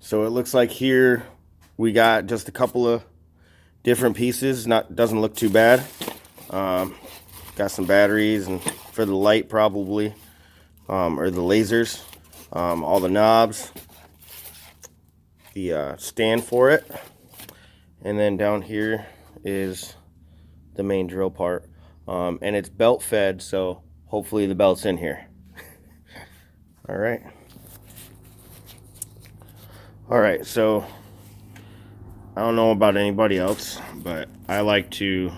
So it looks like here we got just a couple of different pieces. Doesn't look too bad. Got some batteries and for the light probably, or the lasers, all the knobs, the stand for it, and then down here is the main drill part, and it's belt fed, so hopefully the belt's in here. All right, so I don't know about anybody else, but I like to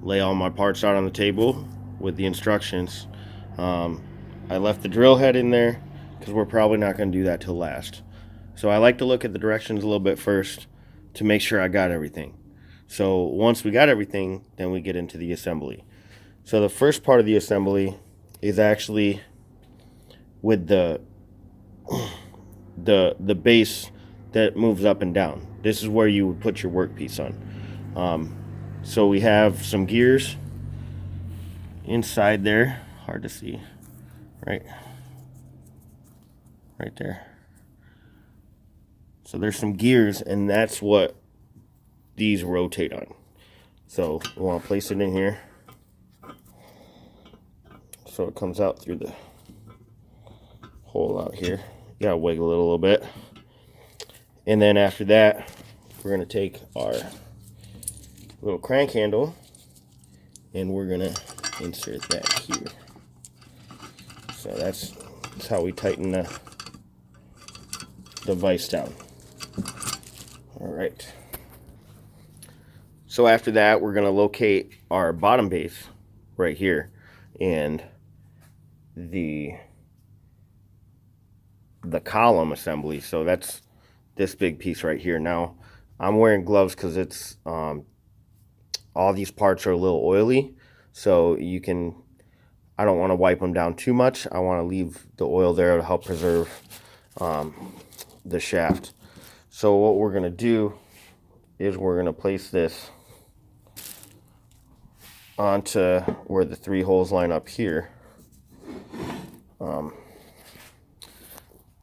lay all my parts out on the table with the instructions. I left the drill head in there because we're probably not going to do that till last. So I like to look at the directions a little bit first to make sure I got everything. So once we got everything, then we get into the assembly. So the first part of the assembly is actually with the base that moves up and down. This is where you would put your workpiece on. So we have some gears inside there. Hard to see, right there. So there's some gears, and that's what these rotate on. So we want to place it in here so it comes out through the hole out here. You gotta wiggle it a little bit. And then after that, we're gonna take our little crank handle and we're gonna insert that here. So that's how we tighten the vise down. All right. So after that, we're gonna locate our bottom base right here and the column assembly. So that's this big piece right here. Now I'm wearing gloves because it's all these parts are a little oily, so I don't want to wipe them down too much. I want to leave the oil there to help preserve the shaft. So what we're going to do is we're going to place this onto where the 3 holes line up here.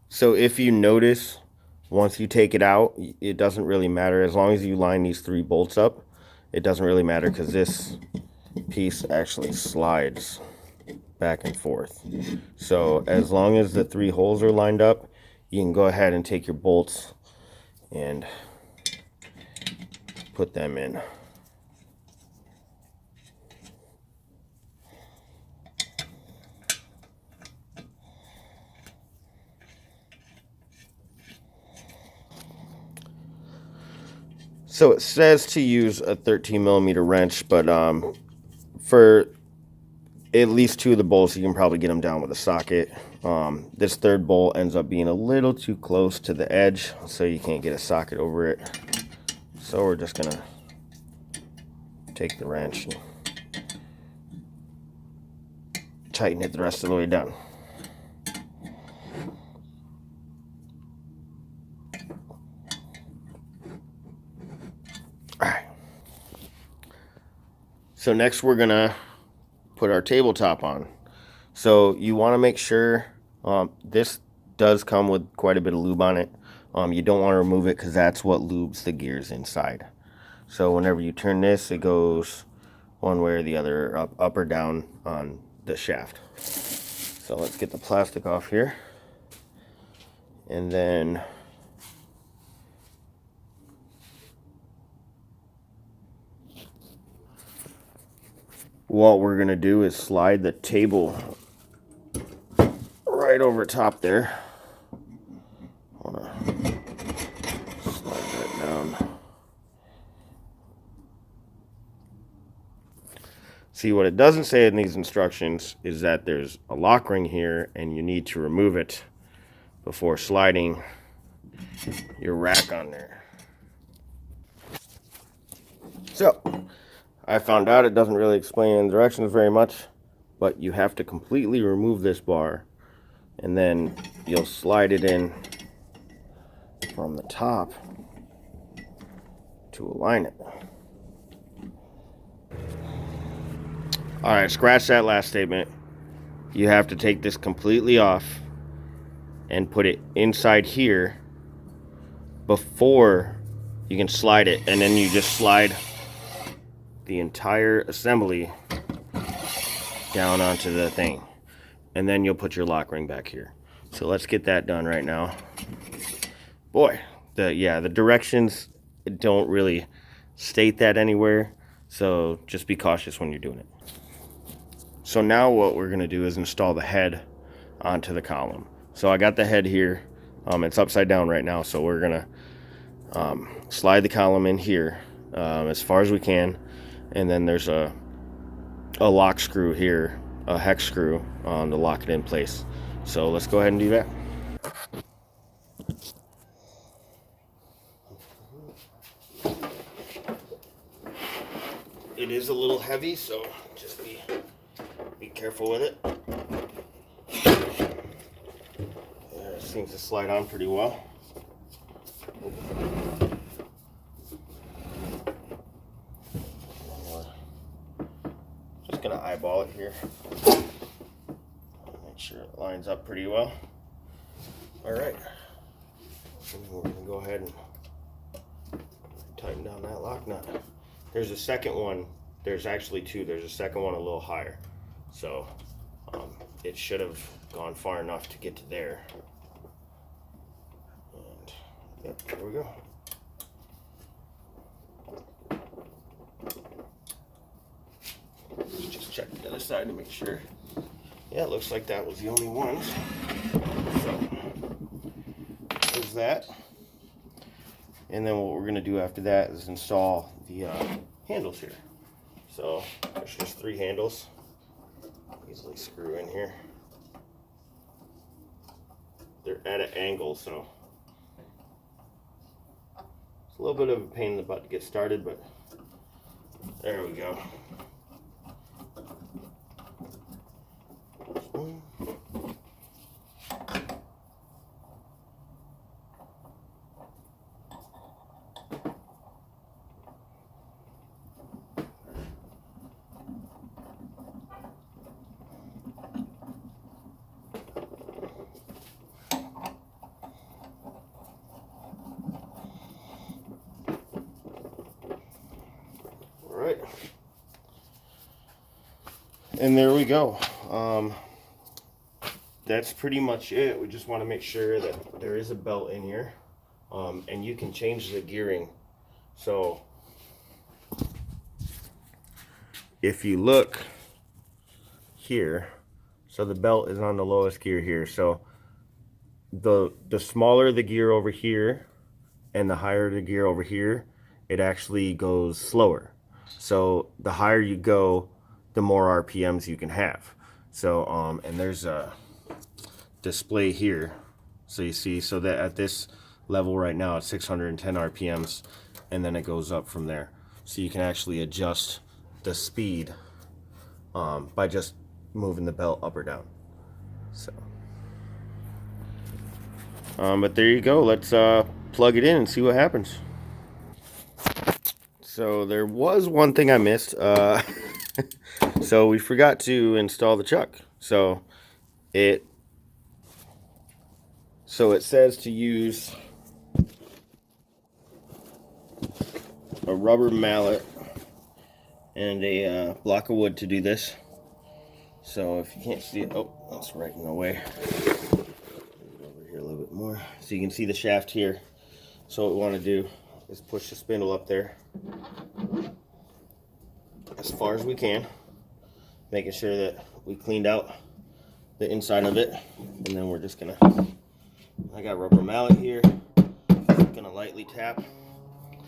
So if you notice, once you take it out, it doesn't really matter. As long as you line these 3 bolts up, it doesn't really matter because this piece actually slides back and forth. So as long as the 3 holes are lined up, you can go ahead and take your bolts and put them in. So it says to use a 13mm wrench, but for at least 2 of the bolts, you can probably get them down with a socket. This 3rd bolt ends up being a little too close to the edge, so you can't get a socket over it. So we're just gonna take the wrench and tighten it the rest of the way down. So next we're gonna put our tabletop on. So you want to make sure this does come with quite a bit of lube on it. You don't want to remove it because that's what lubes the gears inside. So whenever you turn this, it goes one way or the other, up or down on the shaft. So let's get the plastic off here. And then what we're gonna do is slide the table right over top there. I wanna slide that down. See, what it doesn't say in these instructions is that there's a lock ring here and you need to remove it before sliding your rack on there. So I found out it doesn't really explain in directions very much, but you have to completely remove this bar and then you'll slide it in from the top to align it. All right, scratch that last statement. You have to take this completely off and put it inside here before you can slide it, and then you just slide the entire assembly down onto the thing, and then you'll put your lock ring back here. So let's get that done right now. Boy, the directions don't really state that anywhere, so just be cautious when you're doing it. So now what we're gonna do is install the head onto the column. So I got the head here. It's upside down right now, so we're gonna slide the column in here as far as we can, and then there's a lock screw here, a hex screw to lock it in place. So let's go ahead and do that. It is a little heavy, so just be careful with it. It seems to slide on pretty well. Just gonna eyeball it here. Make sure it lines up pretty well. All right. We're gonna go ahead and tighten down that lock nut. There's a second one. There's actually two. There's a second one a little higher. So it should have gone far enough to get to there. And yep, there we go. Let's just check the other side to make sure. Yeah, it looks like that was the only one. So there's that. And then what we're going to do after that is install the handles here. So there's just 3 handles. Easily screw in here. They're at an angle, so it's a little bit of a pain in the butt to get started, but there we go. Right, and there we go. That's pretty much it. We just want to make sure that there is a belt in here, and you can change the gearing. So if you look here, so the belt is on the lowest gear here. So the smaller the gear over here and the higher the gear over here, it actually goes slower. So the higher you go, the more RPMs you can have. So and there's a display here, so you see, so that at this level right now it's 610 RPMs, and then it goes up from there. So you can actually adjust the speed by just moving the belt up or down. So but there you go. Let's plug it in and see what happens. So there was one thing I missed. So we forgot to install the chuck. So it says to use a rubber mallet and a block of wood to do this. So if you can't see it, oh, that's right in the way. Over here a little bit more, so you can see the shaft here. So what we want to do is push the spindle up there as far as we can, making sure that we cleaned out the inside of it, and then we're just gonna, I got a rubber mallet here, gonna lightly tap,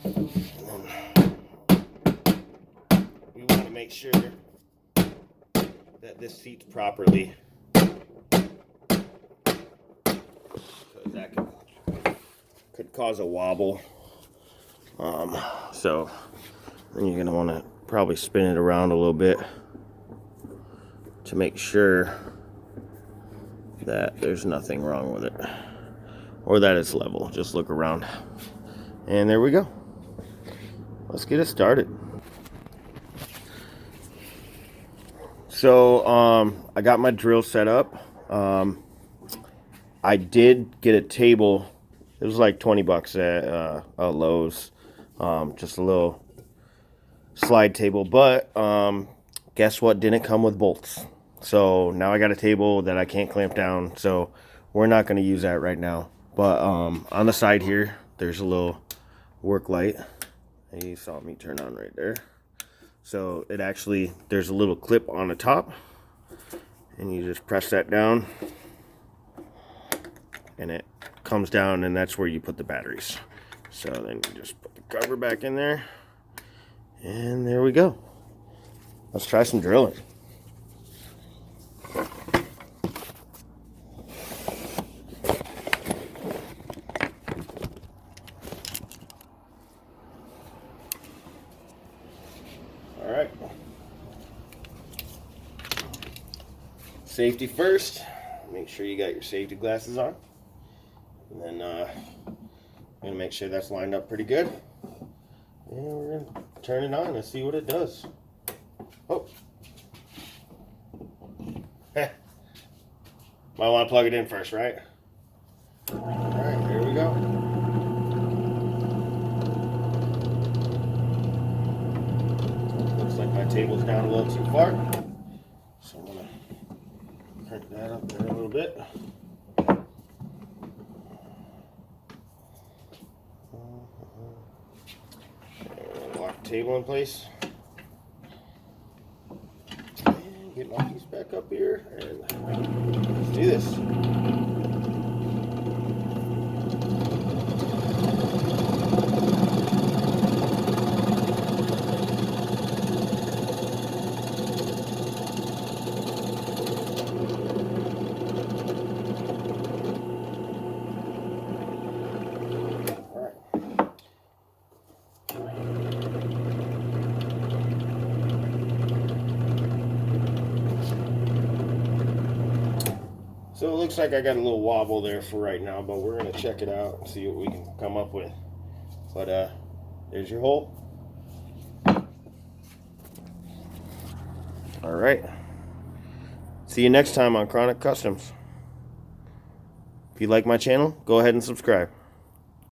and then we want to make sure that this seats properly, because that could cause a wobble. So then you're gonna want to probably spin it around a little bit to make sure that there's nothing wrong with it, or that it's level. Just look around, and there we go. Let's get it started. So I got my drill set up. I did get a table It was like 20 bucks at Lowe's. Just a little slide table, but guess what didn't come with bolts? So now I got a table that I can't clamp down, so we're not going to use that right now. But on the side here, there's a little work light. You saw me turn on right there. So it actually, there's a little clip on the top, and you just press that down, and it comes down, and that's where you put the batteries. So then you just put the cover back in there, and there we go. Let's try some drilling. All right. Safety first. Make sure you got your safety glasses on. And then I'm going to make sure that's lined up pretty good. And we're going to turn it on and see what it does. Oh. Might want to plug it in first, right? Alright, here we go. Looks like my table's down a little too far. So I'm going to crank that up there a little bit. And lock the table in place. And get my piece back up here. And let's do this. So it looks like I got a little wobble there for right now, but we're going to check it out and see what we can come up with. But there's your hole. All right. See you next time on Chronic Customs. If you like my channel, go ahead and subscribe.